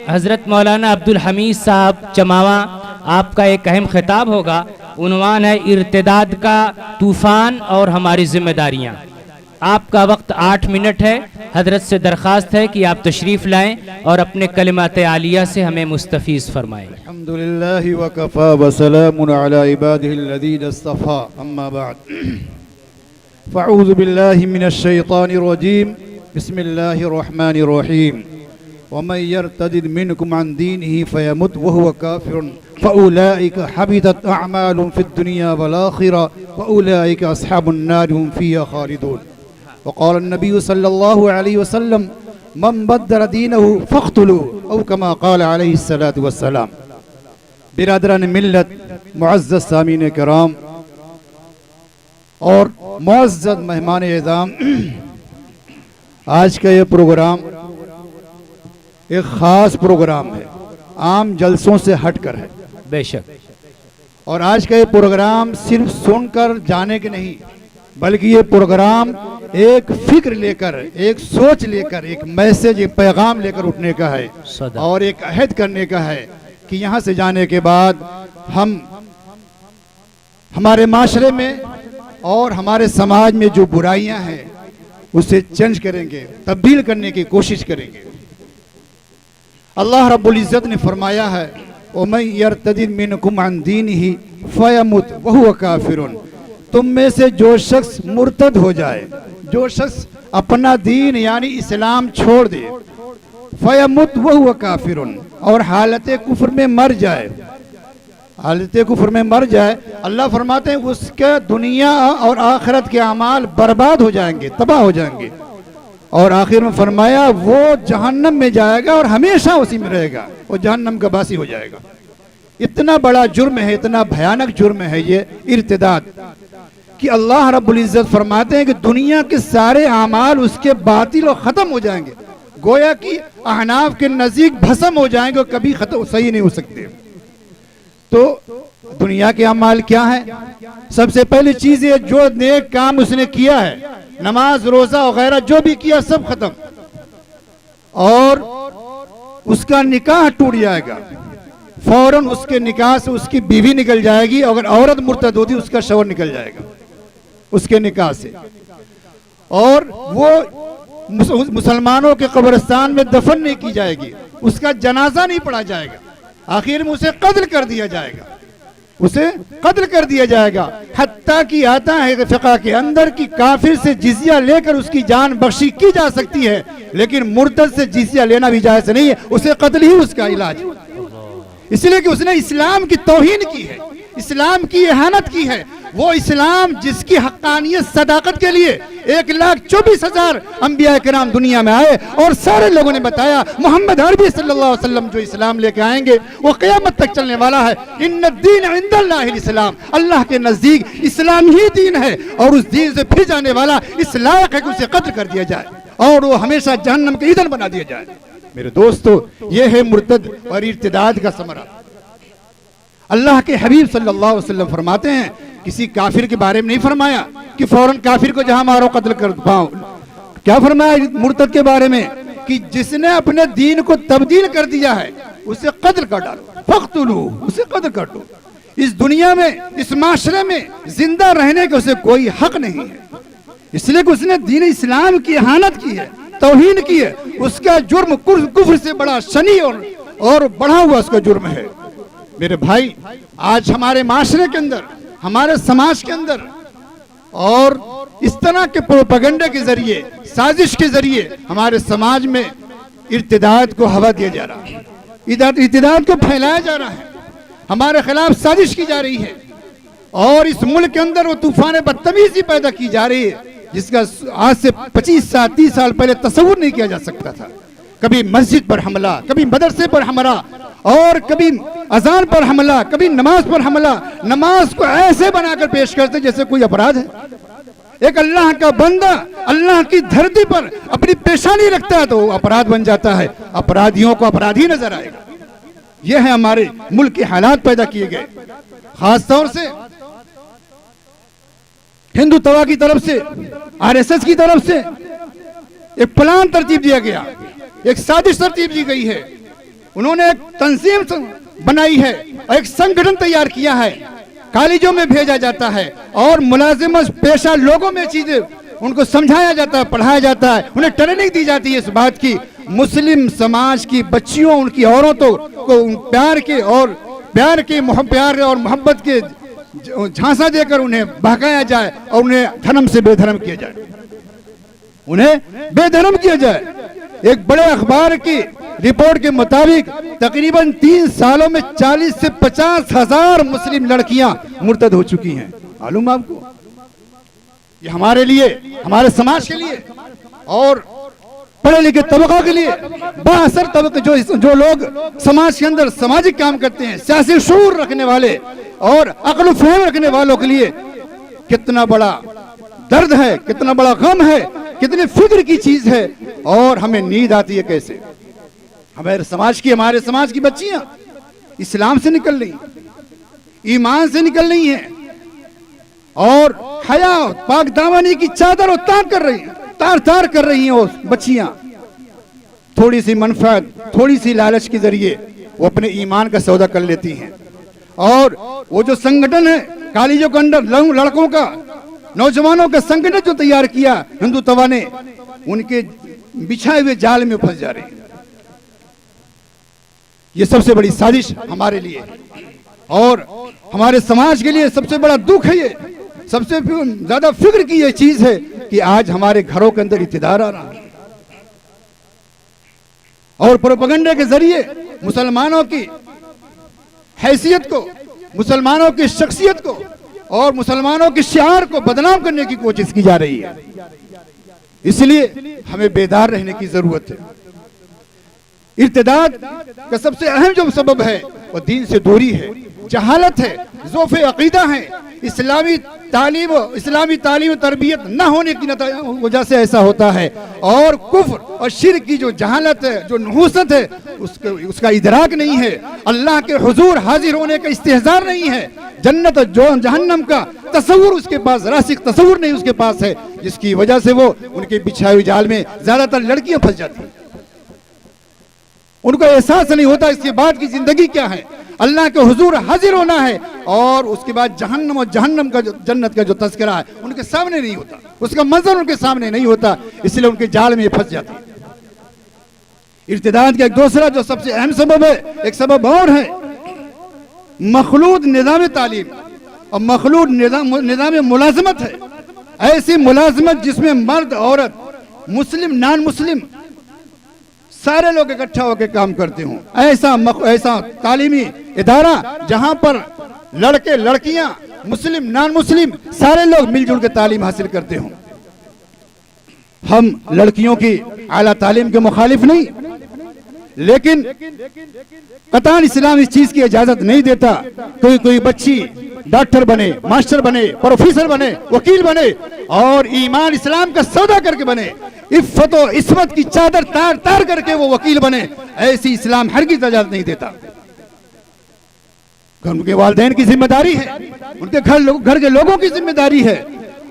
हज़रत मौलाना अब्दुल हमीद साहब चमावा, आपका एक अहम खिताब होगा। उन्वान है इर्तिदाद का तूफ़ान और हमारी जिम्मेदारियाँ। आपका वक्त 8 मिनट है। हजरत से दरख्वास्त है कि आप तशरीफ़ लाएं और अपने कलिमात आलिया से हमें मुस्तफ़ीज़ फरमाएं। अल्हम्दुलिल्लाहि व कफ़ा व सलामुन अला इबादिहिल्लज़ीना इस्तफ़ा, अम्मा बाद। फ़अऊज़ु बिल्लाहि मिनश शैतानिर रजीम, बिस्मिल्लाहिर रहमानिर रहीम। वमन यर्तदिद मिनकुम अन दीनिही फयमुत वहुव काफ़िरुन फ़उलाइका हबितत अअमालुहुम फ़िद दुनिया वल आखिरह वउलाइका अस्हाबुन नार हुम फ़ीहा खालिदून। वक़ाल नबी सल्लल्लाहु अलैहि वसल्लम मन बद्दल दीनहु फ़क़्तुलूहु औ कमा क़ाल अलैहिस्सलातु वस्सलाम। बिरादरान मिल्लत, मुअज़्ज़ज़ सामीन किराम और मुअज़्ज़ज़ मेहमान एज़ाम, आज का ये प्रोग्राम एक ख़ास प्रोग्राम है, आम जलसों से हटकर है बेशक। और आज का ये प्रोग्राम सिर्फ सुनकर जाने के नहीं, बल्कि ये प्रोग्राम एक फिक्र लेकर, एक सोच लेकर, एक मैसेज, एक पैगाम लेकर उठने का है और एक अहद करने का है कि यहाँ से जाने के बाद हम हमारे माशरे में और हमारे समाज में जो बुराइयां हैं उसे चेंज करेंगे, तब्दील करने की कोशिश करेंगे। अल्लाह रब्बुल इज़्ज़त ने फरमाया है, वमन यर्तदिद मिनकुम अन दीनिही फयमुत वहुव काफ़िरुन। तुम में से जो शख्स मुर्तद हो जाए, जो शख्स अपना दीन यानी इस्लाम छोड़ दे, फयमुत वहुव काफ़िरुन, और हालत कुफ्र में मर जाए, हालत कुफ्र में मर जाए, अल्लाह फरमाते हैं उसके दुनिया और आखिरत के अमाल बर्बाद हो जाएंगे, तबाह हो जाएंगे। और आखिर में फरमाया वो जहन्नम में जाएगा और हमेशा उसी में रहेगा, वो जहन्नम का बासी हो जाएगा। इतना बड़ा जुर्म है, इतना भयानक जुर्म है ये इर्तिदाद, कि अल्लाह रब्बुल इज़्ज़त फरमाते हैं कि दुनिया के सारे अमाल उसके बातिल और ख़त्म हो जाएंगे, गोया कि अहनाफ के नज़दीक भस्म हो जाएंगे और कभी खत्म सही नहीं हो सकते। तो दुनिया के अमाल क्या है? सबसे पहली चीज़ ये, जो नेक काम उसने किया है, नमाज रोजा वगैरह जो भी किया सब खत्म, और उसका निकाह टूट जाएगा, फौरन उसके निकाह से उसकी बीवी निकल जाएगी। अगर औरत मुर्तद होती उसका शौहर निकल जाएगा उसके निकाह से, और वो मुसलमानों के कब्रिस्तान में दफन नहीं की जाएगी, उसका जनाजा नहीं पढ़ा जाएगा, आखिर में उसे कत्ल कर दिया जाएगा, उसे कत्ल कर दिया जाएगा। हत्ता कि आता है फ़िक़्ह के अंदर कि काफिर से जिज़िया लेकर उसकी जान बख्शी की जा सकती है, लेकिन मुर्तद से जिज़िया लेना भी जायज़ नहीं है, उसे कत्ल ही उसका इलाज, इसलिए कि उसने इस्लाम की तौहीन की है, इस्लाम की इहानत की है। वो इस्लाम जिसकी हक्कानियत सदाकत के लिए 1,24,000 अंबिया किराम दुनिया में आए और सारे लोगों ने बताया मोहम्मद अरबी सल्लल्लाहु अलैहि वसल्लम जो इस्लाम लेके आएंगे वो क़यामत तक चलने वाला है। इन्नद्दीन इंदल्लाहिल इस्लाम, अल्लाह के नजदीक इस्लाम ही दीन है, और उस दीन से फिर जाने वाला इस लायक है कि उसे कत्ल कर दिया जाए और वो हमेशा जहन्नम के ईंधन बना दिया जाए। मेरे दोस्तों, ये है मुर्तद और इर्तिदाद का समरा। अल्लाह के हबीब सल्लल्लाहु अलैहि वसल्लम फरमाते हैं, किसी काफिर के बारे में नहीं फरमाया कि फौरन काफिर को जहां मारो कत्ल कर पाओ। क्या फरमाया मुर्तद के बारे में? कि जिसने अपने दीन को तब्दील कर दिया है उसे कत्ल कर डालो, फ़क़्तुलू, उसे कत्ल कर दो। इस दुनिया में, इस माशरे में जिंदा रहने का उसे कोई हक नहीं है, इसलिए कि उसने दीन इस्लाम की इहानत की है, तौहीन की है। उसका जुर्म कुफ्र से बड़ा शनी और बढ़ा हुआ उसका जुर्म है। मेरे भाई, आज हमारे माशरे के अंदर, हमारे समाज के अंदर, और इस तरह के प्रोपेगेंडा के जरिए, साजिश के जरिए हमारे समाज में इर्तिदाद को हवा दिया जा रहा है, इर्तिदाद को फैलाया जा रहा है, हमारे खिलाफ साजिश की जा रही है, और इस मुल्क के अंदर वो तूफान बदतमीजी पैदा की जा रही है जिसका आज से 25 साल 30 साल पहले तस्वुर नहीं किया जा सकता था। कभी मस्जिद पर हमला, कभी मदरसे पर हमला, और कभी अजान पर हमला, कभी नमाज पर हमला। नमाज को ऐसे बनाकर पेश करते जैसे कोई अपराध है। एक अल्लाह का बंदा अल्लाह की धरती पर अपनी पेशानी रखता है तो अपराध बन जाता है, अपराधियों को अपराधी नजर आएगा। यह है हमारे मुल्क के हालात पैदा किए गए। खास तौर से हिंदुत्व की तरफ से, आरएसएस की तरफ से एक प्लान तरतीब दिया गया, एक साजिश तरतीब दी गई है। उन्होंने एक तंजीम बनाई है और एक संगठन तैयार किया है। कॉलेजों में भेजा जाता है और मुलाजिमत पेशा लोगों में चीजें उनको समझाया जाता है, पढ़ाया जाता है, उन्हें ट्रेनिंग दी जाती है इस बात की मुस्लिम समाज की बच्चियों, उनकी औरतों को प्यार के और मोहब्बत के झांसा देकर उन्हें बहकाया जाए और उन्हें धर्म से बेधर्म किया जाए, उन्हें बेधर्म किया जाए। एक बड़े अखबार की रिपोर्ट के मुताबिक तकरीबन 3 सालों में 40 से 50 हजार मुस्लिम लड़कियां मुर्तद हो चुकी हैं। मालूम आपको? ये हमारे लिए, हमारे समाज के लिए और पढ़े लिखे तबकों के लिए, बाअसर तबके जो लोग समाज के अंदर सामाजिक काम करते हैं, सियासी शऊर रखने वाले और अक्ल फहम रखने वालों के लिए कितना बड़ा दर्द है, कितना बड़ा गम है, कितनी फिक्र की चीज है। और हमें नींद आती है कैसे? हमारे समाज की बच्चियां इस्लाम से निकल रही, ईमान से निकल रही हैं और हया पाक दामनी की चादर तार कर रही हैं, तार कर रही हैं। वो बच्चियां थोड़ी सी मनफात, थोड़ी सी लालच के जरिए वो अपने ईमान का सौदा कर लेती हैं। और वो जो संगठन है कॉलेजों के अंदर लड़कों का, नौजवानों का संगठन जो तैयार किया हिंदुत्व ने, उनके बिछाए हुए जाल में फंस जा रहे हैं। ये सबसे बड़ी साजिश हमारे लिए और हमारे समाज के लिए सबसे बड़ा दुख है। ये सबसे ज्यादा फिक्र की ये चीज है कि आज हमारे घरों के अंदर इत्तेदार आ रहा है और प्रोपेगेंडा के जरिए मुसलमानों की हैसियत को, मुसलमानों की शख्सियत को और मुसलमानों के शिआर को बदनाम करने की कोशिश की जा रही है। इसलिए हमें बेदार रहने की जरूरत है। इर्तिदाद का सबसे अहम जो सबब है वो दीन से दूरी है, जहालत है, ज़ोफ़े अक़ीदा है, इस्लामी तालीम तरबियत न होने की वजह से ऐसा होता है। और कुफ्र और शिर्क की जो जहालत है, जो नहूसत है, उसका इदराक नहीं है, अल्लाह के हुजूर हाजिर होने का इस्तेहज़ार नहीं है, जन्नत और जहन्नम का तसव्वुर उसके पास, रासिक तसव्वुर नहीं उसके पास है, जिसकी वजह से वो उनके बिछाए हुए जाल में ज्यादातर लड़कियां फंस जाती हैं। उनको एहसास नहीं होता इसके बाद की जिंदगी क्या है, अल्लाह के हुजूर हाजिर होना है और उसके बाद जहन्नम और जहन्नम का जन्नत का जो तस्करा है उनके सामने नहीं होता, उसका मंजर उनके सामने नहीं होता, इसलिए उनके जाल में फंस जाती है। इर्तिदाद का एक दूसरा जो सबसे अहम सबब है, एक सबब और है, मखलूद निज़ाम तालीम और मखलूद निज़ाम मुलाजमत है। ऐसी मुलाजमत जिसमें मर्द औरत, मुस्लिम नॉन मुस्लिम सारे लोग इकट्ठा होकर काम करते हों, ऐसा तालीमी इदारा जहां पर लड़के लड़कियां, मुस्लिम नॉन मुस्लिम सारे लोग मिलजुल के तालीम हासिल करते हों। हम लड़कियों की आला तालीम के मुखालिफ नहीं, लेकिन कतान इस्लाम इस चीज की इजाजत नहीं देता कोई बच्ची डॉक्टर बने, मास्टर बने, प्रोफेसर बने, वकील बने और ईमान इस्लाम का सौदा करके बने, इफ्फत और इस्मत की चादर तार करके वो वकील बने, ऐसी इस्लाम हरगिज़ इजाजत नहीं देता। उनके वालिदैन की जिम्मेदारी है, उनके घर के लोगों की जिम्मेदारी है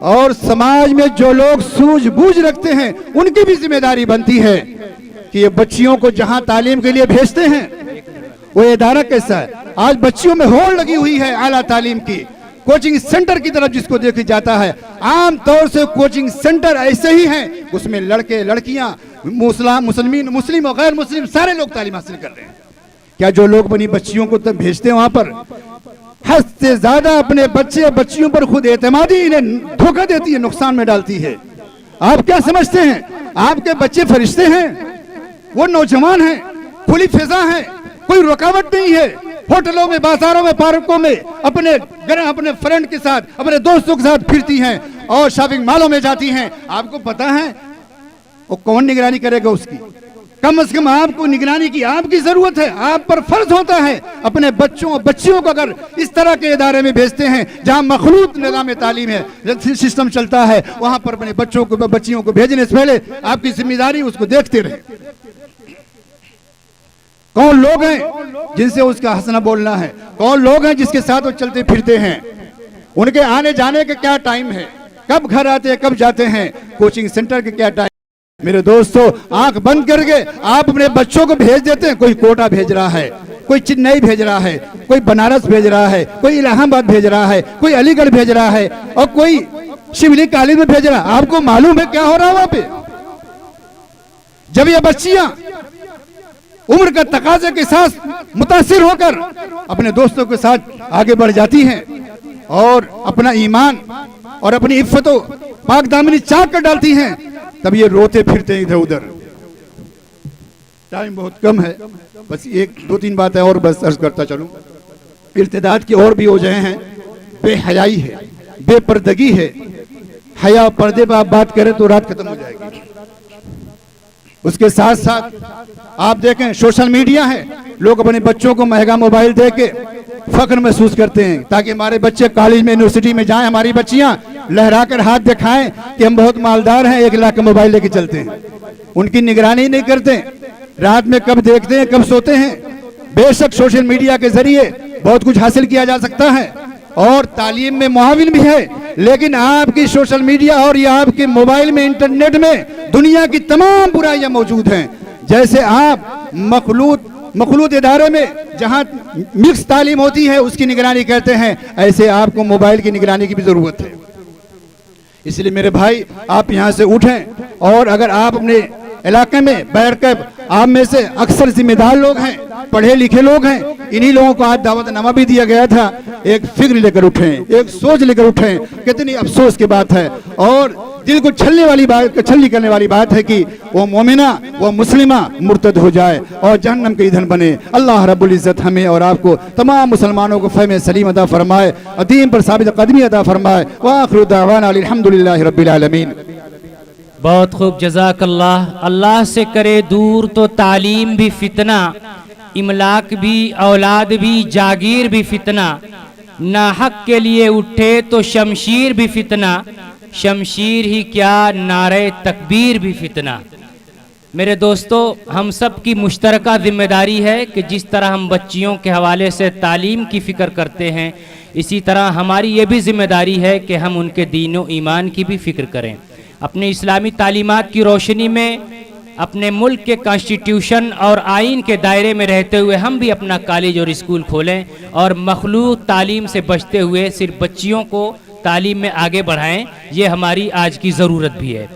और समाज में जो लोग सूझबूझ रखते हैं उनकी भी जिम्मेदारी बनती है कि ये बच्चियों को जहां तालीम के लिए भेजते हैं वो इदारा कैसा है। आज बच्चियों में होड़ लगी हुई है आला तालीम की, कोचिंग सेंटर की तरफ जिसको देखा जाता है, आम तौर से कोचिंग सेंटर ऐसे ही हैं, उसमें लड़के लड़कियां, मुस्लिम और गैर मुस्लिम सारे लोग तालीम हासिल कर रहे हैं। क्या जो लोग अपनी बच्चियों को तब भेजते हैं वहां पर हद से ज्यादा अपने बच्चियों पर खुद एतमादी इन्हें धोखा देती है, नुकसान में डालती है। आप क्या समझते हैं आपके बच्चे फरिश्ते हैं? वो नौजवान हैं, खुली फिजा है, कोई रुकावट नहीं है, होटलों में, बाजारों में, पार्कों में अपने फ्रेंड के साथ, अपने दोस्तों के साथ फिरती हैं और शॉपिंग मॉलों में जाती हैं। आपको पता है वो कौन निगरानी करेगा उसकी? कम से कम आपको निगरानी की आपकी जरूरत है, आप पर फर्ज होता है अपने बच्चियों को अगर इस तरह के इदारे में भेजते हैं जहां मखलूत निज़ाम तालीम है, सिस्टम चलता है, वहां पर अपने बच्चियों को भेजने से पहले आपकी जिम्मेदारी उसको देखते रहे। कौन लोग हैं जिनसे उसका हंसना बोलना है, कौन लोग हैं जिसके साथ वो चलते फिरते हैं, उनके आने जाने का क्या टाइम है, कब घर आते हैं, कब जाते हैं, कोचिंग सेंटर के क्या टाइम, मेरे दोस्तों, आंख बंद करके आप अपने बच्चों को भेज देते हैं। कोई कोटा भेज रहा है, कोई चेन्नई भेज रहा है, कोई बनारस भेज रहा है, कोई इलाहाबाद भेज रहा है, कोई अलीगढ़ भेज रहा है और कोई शिवली कॉलेज में भेज रहा है। आपको मालूम है क्या हो रहा है वहां पे? जब ये बच्चियां उम्र का तकाजे के साथ मुतासिर होकर अपने दोस्तों के साथ आगे बढ़ जाती हैं और अपना ईमान और अपनी इफ्फतों पाक दामनी चाक कर डालती हैं, तब ये रोते फिरते हैं इधर उधर। टाइम बहुत कम है, बस एक दो तीन बातें और बस अर्ज करता चलूं। इर्तिदाद की और भी वजह हैं। बेहयाई है, बेपर्दगी है। हया पर्दे पर आप बात करें तो रात खत्म हो जाएगी। उसके साथ साथ आप देखें सोशल मीडिया है, लोग अपने बच्चों को महंगा मोबाइल दे के फख्र महसूस करते हैं ताकि हमारे बच्चे कॉलेज में यूनिवर्सिटी में जाएं, हमारी बच्चियां लहरा कर हाथ दिखाएं कि हम बहुत मालदार हैं, 1 लाख का मोबाइल लेके चलते हैं। उनकी निगरानी नहीं करते, रात में कब देखते हैं कब सोते हैं। बेशक सोशल मीडिया के जरिए बहुत कुछ हासिल किया जा सकता है और तालीम में मुआविन भी है, लेकिन आपकी सोशल मीडिया और ये आपके मोबाइल में इंटरनेट में दुनिया की तमाम बुराइयां मौजूद हैं। जैसे आप मखलूत इदारे में जहां मिक्स तालीम होती है उसकी निगरानी करते हैं, ऐसे आपको मोबाइल की निगरानी की भी जरूरत है। इसलिए मेरे भाई, आप यहां से उठें और अगर आप अपने इलाके में बैठकर, आप में से अक्सर जिम्मेदार लोग हैं, पढ़े लिखे लोग हैं, इन्हीं लोगों को आज दावतनामा भी दिया गया था। एक फिक्र लेकर उठें, एक सोच लेकर उठें। कितनी अफसोस की बात है और दिल को छलनी करने वाली बात है कि वो मोमिना, वो मुस्लिमा मुर्तद हो जाए और जहन्नम के ईंधन बने। अल्लाह रब्बुल इज्जत हमें और आपको तमाम मुसलमानों को फहम सलीम अता फरमाए, दीन पर साबित कदमी अता फरमाए। व आखिरु दावाना अल्हम्दुलिल्लाहि रब्बिल आलमीन। बहुत खूब, जज़ाकल्लाह। अल्लाह से करे दूर तो तालीम भी फितना, इमलाक भी, औलाद भी, जागीर भी फितना। नाहक के लिए उठे तो शमशीर भी फितना, शमशीर ही क्या नारे तकबीर भी फितना। मेरे दोस्तों, हम सब की मुश्तरका जिम्मेदारी है कि जिस तरह हम बच्चियों के हवाले से तालीम की फ़िक्र करते हैं, इसी तरह हमारी ये भी जिम्मेदारी है कि हम उनके दीन व ईमान की भी फ़िक्र करें। अपने इस्लामी तालीमात की रोशनी में अपने मुल्क के कॉन्स्टिट्यूशन और आइन के दायरे में रहते हुए हम भी अपना कॉलेज और स्कूल खोलें और मखलूत तालीम से बचते हुए सिर्फ बच्चियों को तालीम में आगे बढ़ाएं। ये हमारी आज की ज़रूरत भी है।